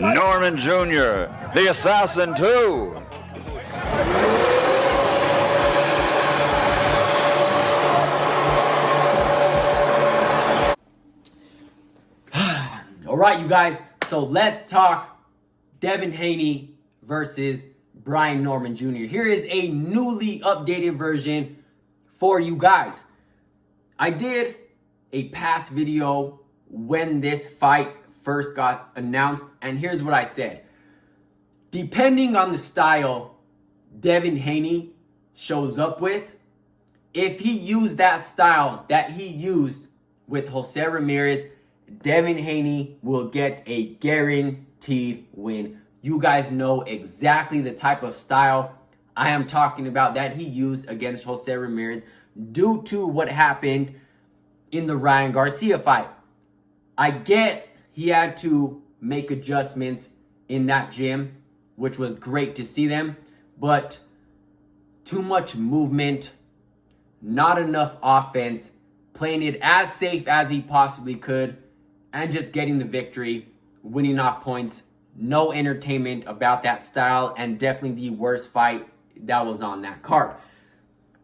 Norman Jr., the Assassin 2. All right, you guys. So let's talk Devin Haney versus Brian Norman Jr. Here is a newly updated version for you guys. I did a past video when this fight first got announced, and here's what I said. Depending on the style Devin Haney shows up with, if he used that style that he used with Jose Ramirez, Devin Haney will get a guaranteed win. You guys know exactly the type of style I am talking about that he used against Jose Ramirez due to what happened in the Ryan Garcia fight. I get he had to make adjustments in that gym, which was great to see them, but too much movement, not enough offense, playing it as safe as he possibly could, and just getting the victory, winning off points. No entertainment about that style, and definitely the worst fight that was on that card.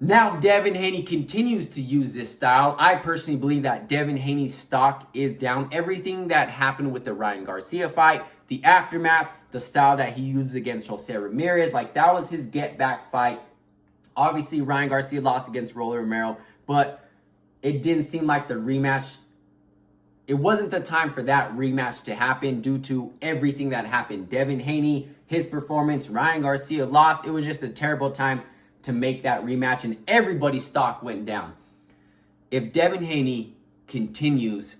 Now, Devin Haney continues to use this style. I personally believe that Devin Haney's stock is down. Everything that happened with the Ryan Garcia fight, the aftermath, the style that he used against Jose Ramirez, like that was his get back fight. Obviously, Ryan Garcia lost against Rolly Romero, but it didn't seem like the rematch. It wasn't the time for that rematch to happen due to everything that happened. Devin Haney, his performance, Ryan Garcia lost. It was just a terrible time to make that rematch, and everybody's stock went down. If Devin Haney continues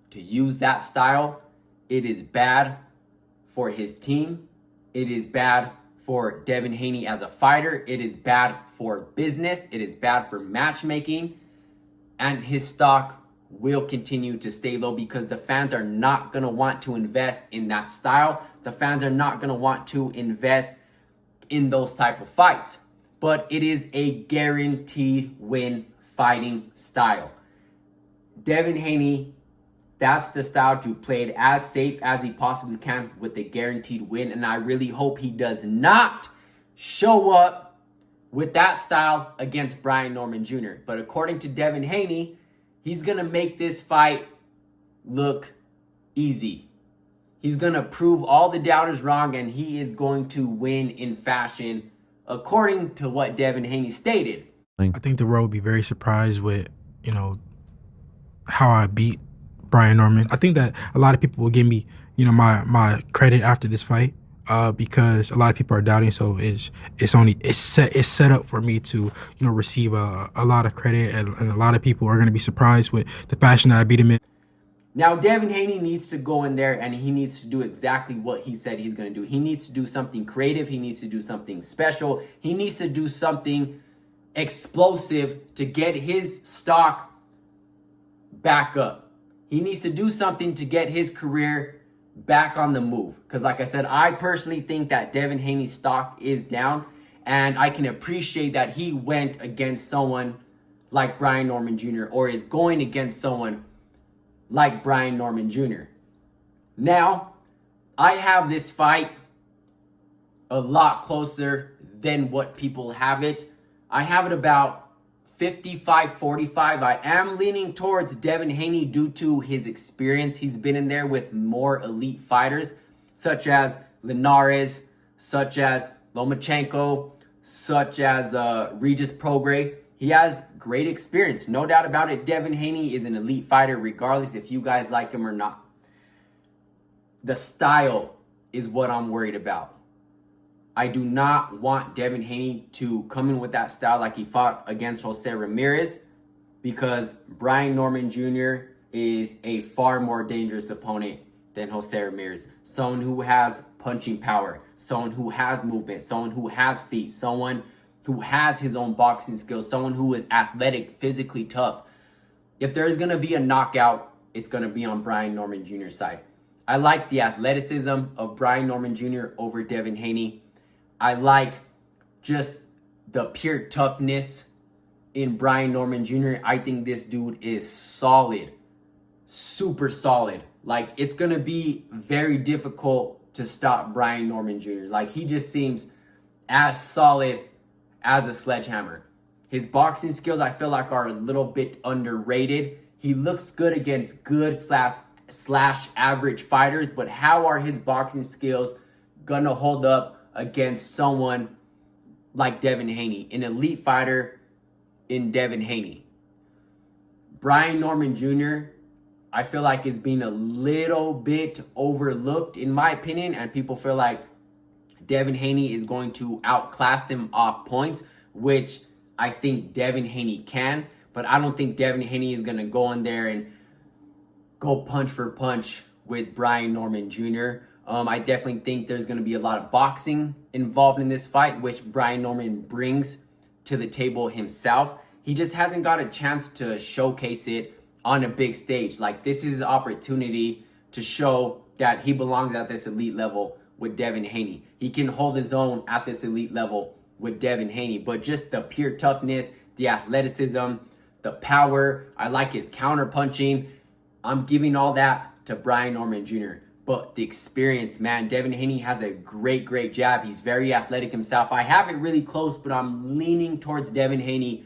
to use that style, it is bad for his team. It is bad for Devin Haney as a fighter. It is bad for business. It is bad for matchmaking. And his stock will continue to stay low because the fans are not going to want to invest in that style. The fans are not going to want to invest in those type of fights. But it is a guaranteed win fighting style. Devin Haney, that's the style to play it as safe as he possibly can with a guaranteed win. And I really hope he does not show up with that style against Brian Norman Jr. But according to Devin Haney, he's going to make this fight look easy. He's going to prove all the doubters wrong, and he is going to win in fashion, according to what Devin Haney stated. I think the world would be very surprised with, how I beat Brian Norman. I think that a lot of people will give me, my credit after this fight, because a lot of people are doubting. So it's set up for me to, receive a lot of credit, and a lot of people are going to be surprised with the fashion that I beat him in. Now, Devin Haney needs to go in there and he needs to do exactly what he said he's going to do. He needs to do something creative. He needs to do something special. He needs to do something explosive to get his stock back up. He needs to do something to get his career back on the move. Because like I said, I personally think that Devin Haney's stock is down. And I can appreciate that he went against someone like Brian Norman Jr. or is going against someone like Brian Norman Jr. Now, I have this fight a lot closer than what people have it. I have it about 55-45. I am leaning towards Devin Haney due to his experience. He's been in there with more elite fighters, such as Linares, such as Lomachenko, such as Regis Prograis. He has great experience. No doubt about it, Devin Haney is an elite fighter regardless if you guys like him or not. The style is what I'm worried about. I do not want Devin Haney to come in with that style like he fought against Jose Ramirez, because Brian Norman Jr. is a far more dangerous opponent than Jose Ramirez. Someone who has punching power, someone who has movement, someone who has feet, someone who has his own boxing skills, someone who is athletic, physically tough. If there's going to be a knockout, it's going to be on Brian Norman Jr.'s side. I like the athleticism of Brian Norman Jr. over Devin Haney. I like just the pure toughness in Brian Norman Jr. I think this dude is solid, super solid. Like, it's going to be very difficult to stop Brian Norman Jr. Like, he just seems as solid as a sledgehammer. His boxing skills, I feel like, are a little bit underrated. He looks good against good slash average fighters, but how are his boxing skills gonna hold up against someone like Devin Haney, an elite fighter in Devin Haney? Brian Norman Jr., I feel like, is being a little bit overlooked, in my opinion, and people feel like Devin Haney is going to outclass him off points, which I think Devin Haney can, but I don't think Devin Haney is going to go in there and go punch for punch with Brian Norman Jr. I definitely think there's going to be a lot of boxing involved in this fight, which Brian Norman brings to the table himself. He just hasn't got a chance to showcase it on a big stage. Like, this is his opportunity to show that he belongs at this elite level with Devin Haney. He can hold his own at this elite level with Devin Haney, but just the pure toughness, the athleticism, the power, I like his counter punching. I'm giving all that to Brian Norman Jr. But the experience, man, Devin Haney has a great jab. He's very athletic himself. I have it really close, but I'm leaning towards Devin Haney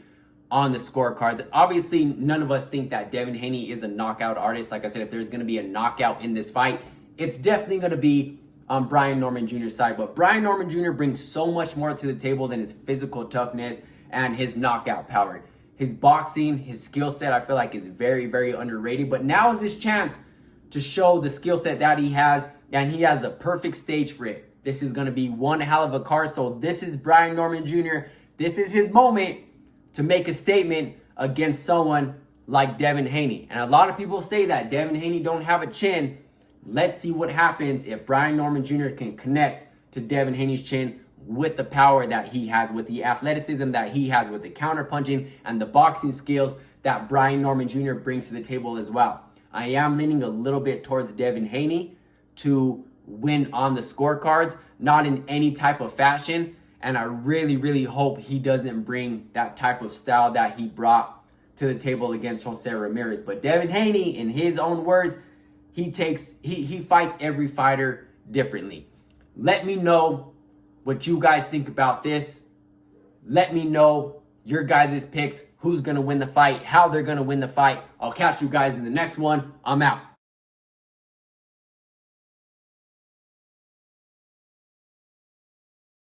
on the scorecards. Obviously, none of us think that Devin Haney is a knockout artist. Like I said, if there's going to be a knockout in this fight, it's definitely going to be on Brian Norman Jr.'s side. But Brian Norman Jr. brings so much more to the table than his physical toughness and his knockout power. His boxing, his skill set, I feel like, is very underrated. But now is his chance to show the skill set that he has, and he has the perfect stage for it. This is going to be one hell of a card. So this is Brian Norman Jr. This is his moment to make a statement against someone like Devin Haney. And a lot of people say that Devin Haney don't have a chin. Let's see what happens if Brian Norman Jr. can connect to Devin Haney's chin with the power that he has, with the athleticism that he has, with the counter punching and the boxing skills that Brian Norman Jr. brings to the table as well. I am leaning a little bit towards Devin Haney to win on the scorecards, not in any type of fashion. And I really hope he doesn't bring that type of style that he brought to the table against Jose Ramirez. But Devin Haney, in his own words, he fights every fighter differently. Let me know what you guys think about this. Let me know your guys' picks, who's going to win the fight, how they're going to win the fight. I'll catch you guys in the next one. I'm out.